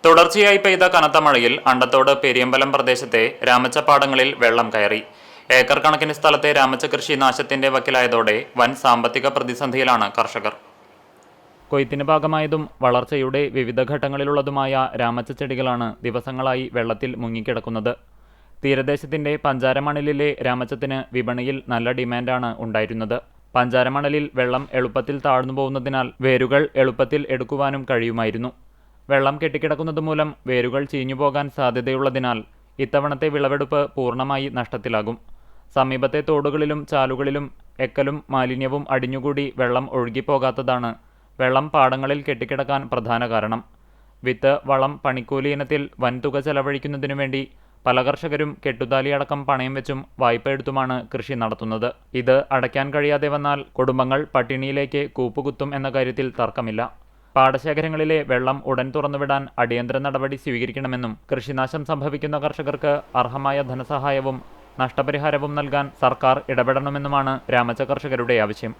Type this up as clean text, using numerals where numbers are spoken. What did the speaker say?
തുടർച്ചയായി പെയ്ത കനത്ത മഴയിൽ അണ്ടത്തോട് പെരിയമ്പലം പ്രദേശത്തെ രാമച്ചപ്പാടങ്ങളിൽ വെള്ളം കയറി. ഏക്കർ കണക്കിന് സ്ഥലത്തെ രാമച്ച കൃഷി നാശത്തിന്റെ വക്കിലായതോടെ വൻ സാമ്പത്തിക പ്രതിസന്ധിയിലാണ് കർഷകർ. കൊയ്ത്തിന് ഭാഗമായതും വളർച്ചയുടെ വിവിധ ഘട്ടങ്ങളിലുള്ളതുമായ രാമച്ച ചെടികളാണ് ദിവസങ്ങളായി വെള്ളത്തിൽ മുങ്ങിക്കിടക്കുന്നത്. തീരദേശത്തിന്റെ പഞ്ചാരമണലിലെ രാമച്ചത്തിന് വിപണിയിൽ നല്ല ഡിമാൻഡാണ് ഉണ്ടായിരുന്നത്. പഞ്ചാരമണലിൽ വെള്ളം എളുപ്പത്തിൽ താഴ്ന്നു പോകുന്നതിനാൽ വേരുകൾ എളുപ്പത്തിൽ എടുക്കുവാനും കഴിയുമായിരുന്നു. വെള്ളം കെട്ടിക്കിടക്കുന്നത് മൂലം വേരുകൾ ചീഞ്ഞുപോകാൻ സാധ്യതയുള്ളതിനാൽ ഇത്തവണത്തെ വിളവെടുപ്പ് പൂർണ്ണമായി നഷ്ടത്തിലാകും. സമീപത്തെ തോടുകളിലും ചാലുകളിലും എക്കലും മാലിന്യവും അടിഞ്ഞുകൂടി വെള്ളം ഒഴുകിപ്പോകാത്തതാണ് വെള്ളം പാടങ്ങളിൽ കെട്ടിക്കിടക്കാൻ പ്രധാന കാരണം. വിത്ത്, വളം, പണിക്കൂലി ഇനത്തിൽ വൻതുക ചെലവഴിക്കുന്നതിനു വേണ്ടി പല കർഷകരും കെട്ടുതാലിയടക്കം പണയം വെച്ചും വായ്പ എടുത്തുമാണ് കൃഷി നടത്തുന്നത്. ഇത് അടയ്ക്കാൻ കഴിയാതെ വന്നാൽ കുടുംബങ്ങൾ പട്ടിണിയിലേക്ക് കൂപ്പുകുത്തും എന്ന കാര്യത്തിൽ തർക്കമില്ല. പാടശേഖരങ്ങളിലെ വെള്ളം ഉടൻ തുറന്നുവിടാൻ അടിയന്തര നടപടി സ്വീകരിക്കണമെന്നും കൃഷിനാശം സംഭവിക്കുന്ന കർഷകർക്ക് അർഹമായ ധനസഹായവും നഷ്ടപരിഹാരവും നൽകാൻ സർക്കാർ ഇടപെടണമെന്നുമാണ് രാമച്ച കർഷകരുടെ ആവശ്യം.